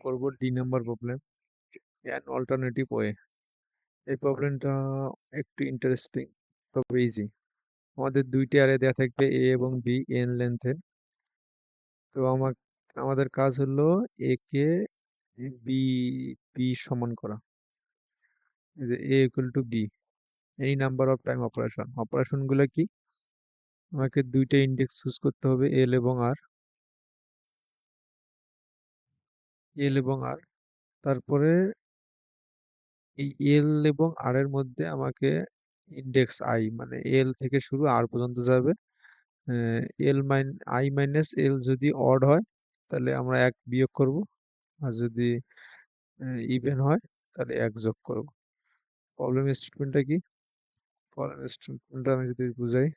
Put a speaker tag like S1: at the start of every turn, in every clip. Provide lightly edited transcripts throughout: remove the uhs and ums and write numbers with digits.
S1: করব D number problem, an alternative way. এই প্রবলেমটা একটু ইন্টারেস্টিং, তবে ইজি। আমাদের দুইটি অ্যারে দেওয়া থাকবে এ এবং বি এন লেন্থের। তো আমাদের কাজ হলো এ কে বি বি সমান করা। এই যে এ ইকুয়াল টু বি, এই number of time operation. Operation গুলো কি? আমাকে দুইটা ইন্ডেক্স চুজ করতে হবে, এল এবং আর। তারপরে এই এল এবং আর এর মধ্যে আমাকে ইন্ডেক্স আই, মানে এল থেকে শুরু আর পর্যন্ত যাবে। এল মাইন আই মাইনাস এল যদি অড হয় তাহলে আমরা এক বিয়োগ করব, আর যদি ইভেন হয় তাহলে এক যোগ করব। প্রবলেম স্টেটমেন্টটা কি? প্রবলেম স্টেটমেন্টটা আমি যদি বুঝাই,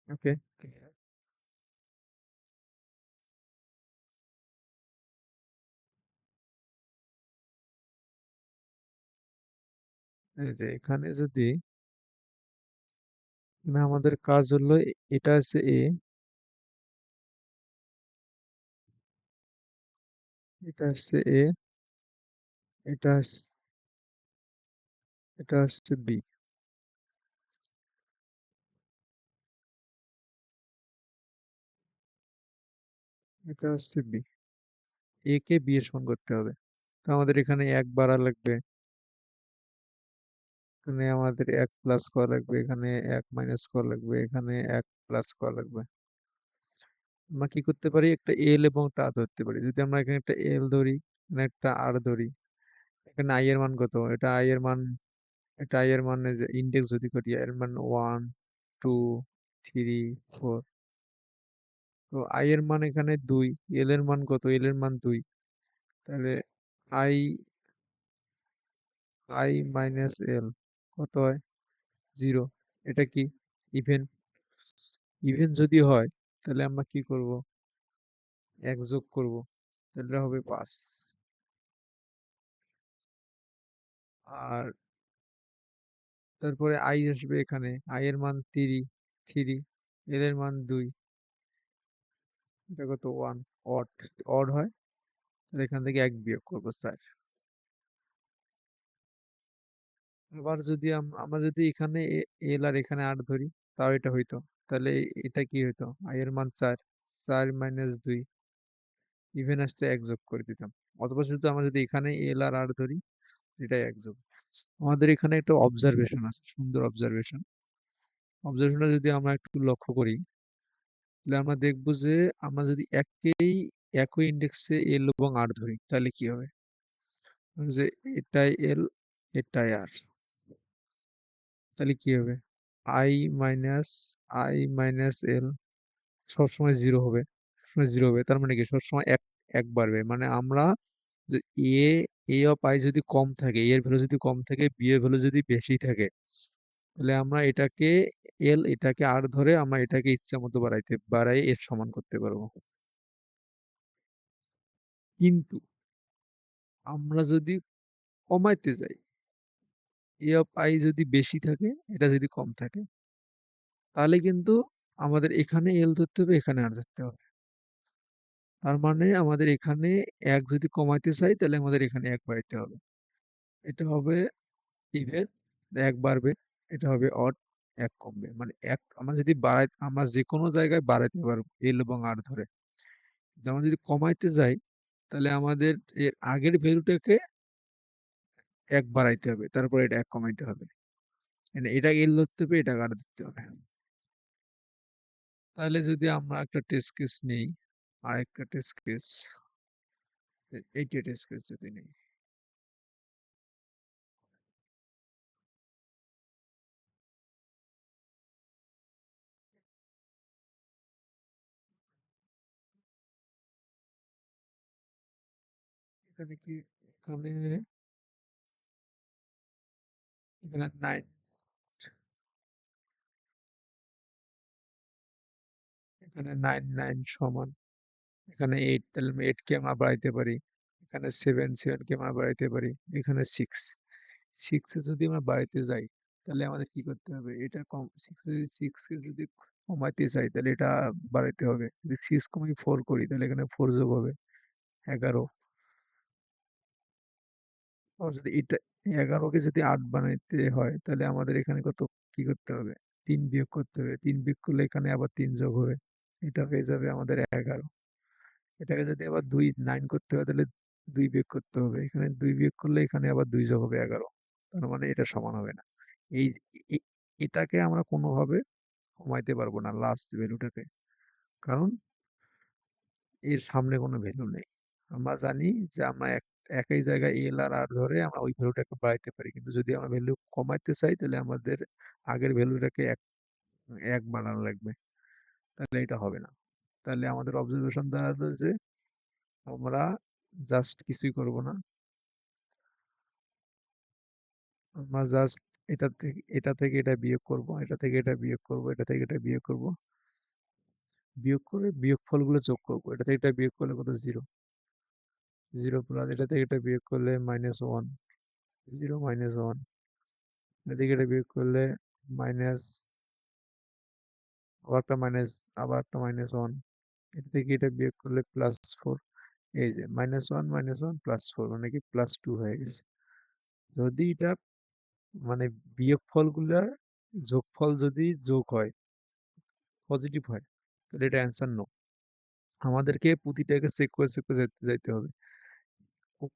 S1: ওকে, এই যে এখানে যদি আমাদের কাজ হলো এটা আছে এ, এটা হচ্ছে এ, এটা এটা হচ্ছে বি, এটা হচ্ছে বি। এ কে বি এর সমান করতে হবে। তো আমাদের এখানে এক বাড়া লাগবে, এখানে আমাদের এক প্লাস করা লাগবে, এখানে এক মাইনাস করা লাগবে, এখানে এক প্লাস করা লাগবে। আমরা কি করতে পারি, একটা এল এবং টা ধরতে পারি। যদি আমরা এখানে একটা এল ধরি, এখানে একটা আর ধরি, এখানে আই এর মান কত? এটা আই এর মান, এটা আই এর মানে যে ইন্ডেক্স যদি করি, আই এর মান 1 2 3 4। তো আই এর মান এখানে 2, এল এর মান কত? এল এর মান 2। তাহলে আই আই মাইনাস এল কত হয়? 0। এটা কি? ইভেন। ইভেন যদি হয় তাহলে আমরা কি করব? এক যোগ করব, তাহলে হবে 5। আর তারপরে আই আসবে, এখানে আই এর মান 3, এল এর মান 2, এটা কত? 1। অড অড হয়, তাহলে এখান থেকে এক বিয়োগ করবো 4। আবার যদি আমরা যদি এখানে এল আর এখানে আর ধরি, তাও এটা হইতো। তাহলে এটা কি হইতো? আই এর মান 4, 4 - 2, ইভেন আসতে এক যোগ করে দিতাম। অথবা শুধু আমরা যদি এখানে এল আর আর ধরি, এটাই এক যোগ। আমাদের এখানে একটা অবজারভেশন আছে, সুন্দর অবজারভেশন। অবজারভেশনটা যদি আমরা একটু লক্ষ্য করি, তাহলে আমরা দেখবো যে আমরা যদি একই ইন্ডেক্সে এল এবং আর ধরি, তাহলে কি হবে? যে এটাই এল, এটাই আর, তাহলে কি হবে? I minus I minus L সবসময় জিরো হবে, সবসময় জিরো হবে। তার মানে কি? সবসময় এক এক বাড়বে। মানে আমরা যে এ এ অফ আই যদি কম থাকে, এর ভ্যালু যদি কম থাকে, বি এর ভ্যালু যদি বেশি থাকে, তাহলে আমরা এটাকে এটাকে আর ধরে আমরা এটাকে ইচ্ছা মতো বাড়াই এর সমান করতে পারবো। কিন্তু আমরা যদি কমাইতে যাই, এ অফ আই যদি বেশি থাকে, এটা যদি কম থাকে, তাহলে কিন্তু আমাদের এখানে এল ধরতে হবে, এখানে আর ধরতে হবে। তার মানে আমাদের এখানে এক যদি কমাইতে চাই, তাহলে আমাদের এখানে এক বাড়াইতে হবে। এটা হবে ইভেন, এক বাড়বে। এটা হবে অড, এক কমবে। মানে এক আমরা যদি আমরা যে কোনো জায়গায় বাড়াইতে পারবো এল এবং আর ধরে। যেমন যদি কমাইতে যাই, তাহলে আমাদের এর আগের ভ্যালুটাকে এক বাড়াইতে হবে, তারপরে এটা এক কমাইতে হবে। মানে এটা এল ধরতে হবে, এটা আর ধরতে হবে। তাহলে যদি আমরা একটা টেস্ট কেস নেই, আর একটা টেস্ট কেস, এইটা টেস্ট কেস যদি নেই, এখানে কি? এখানে এখানে 9, এখানে 9 9 সমান, এখানে 8, তাহলে 8 কে আমরা বাড়াইতে পারি। এখানে 7, 7 কে আমরা বাড়াইতে পারি। এখানে 6, 6 এ যদি আমরা বাড়াইতে যাই, তাহলে আমাদের কি করতে হবে? এটা কম 6 যদি 6 কে যদি কমাইতে চাই, তাহলে এটা বাড়াইতে হবে। যদি 6 কমাই 4 করি, তাহলে এখানে 4 যোগ হবে 11। আবার যদি এটা 11 কে যদি 8 বানাইতে হয়, তাহলে আমাদের এখানে কি করতে হবে? 3 বিয়োগ করতে হবে। 3 বিয়োগ করলে এখানে আবার 3 যোগ হবে। এটা হয়ে যাবে আমাদের 11। এটাকে যদি আবার 2 9 করতে হয়, তাহলে 2 বিয়োগ করতে হবে। এখানে 2 বিয়োগ করলে এখানে আবার 2 যোগ হবে 11। তার মানে এটা সমান হবে না। এই এ- এটাকে আমরা কোনোভাবে কমাইতে পারবো না, লাস্ট ভ্যালুটাকে। কারণ এর সামনে কোনো ভ্যালু নেই। আমরা জানি যে আমরা একই জায়গায় এল আর আর ধরে আমরা ওই ভ্যালুটাকে বাড়াইতে পারি, কিন্তু যদি আমরা ভ্যালু কমাইতে চাই, তাহলে আমাদের আগের ভ্যালুটাকে এক এক বাড়ানো লাগবে। তাহলে এটা হবে না। তাহলে আমাদের অবজারভেশন দাঁড়ালো যে আমরা জাস্ট কিছুই করব না। আমরা জাস্ট এটা থেকে এটা বিয়োগ করব, এটা থেকে এটা বিয়োগ করব, এটা থেকে এটা বিয়োগ করব, বিয়োগ করে বিয়োগফলগুলো যোগ করব। এটা থেকে এটা বিয়োগ করলে কত? 0। 0 প্লাস এটা থেকে এটা বিয়োগ করলে -1। 0 -1। এটা থেকে এটা বিয়োগ করলে মাইনাস, আবার একটা মাইনাস, আবার একটা -1। এটা থেকে এটা বিয়োগ করলে +4। এই যে -1 -1 +4 মানে কি +2 হয়ে গেছে। যদি এটা মানে বিয়োগফলগুলার যোগফল যদি যোগ হয়, পজিটিভ হয়, তাহলে এটা অ্যান্সার নো। আমাদেরকে প্রতিটাকে চেক করে যাইতে যাইতে হবে।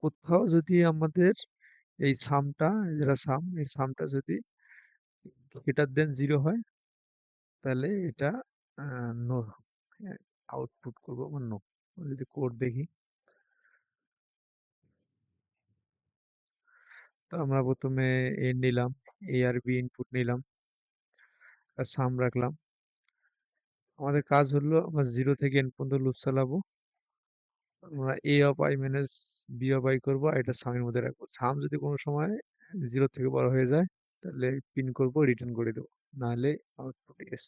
S1: কোথাও যদি আমাদের এই সামটা, যেটা সাম, এই সামটা যদি গ্রেটার দেন 0 হয়, তাহলে এটা নো আউটপুট করবো বা নো। যদি কোড দেখি, তো আমরা প্রথমে এ নিলাম, এ আর বি ইনপুট নিলাম, আর সাম রাখলাম। আমাদের কাজ হলো আমরা 0 থেকে n পর্যন্ত লুপ চালাবো। আমরা A of I minus B of I করবো, আর এটা সামের মধ্যে রাখবো। সাম যদি কোনো সময় 0 থেকে বড় হয়ে যায়, তাহলে প্রিন্ট করবো, রিটার্ন করে দেবো, নাহলে আউটপুট এস।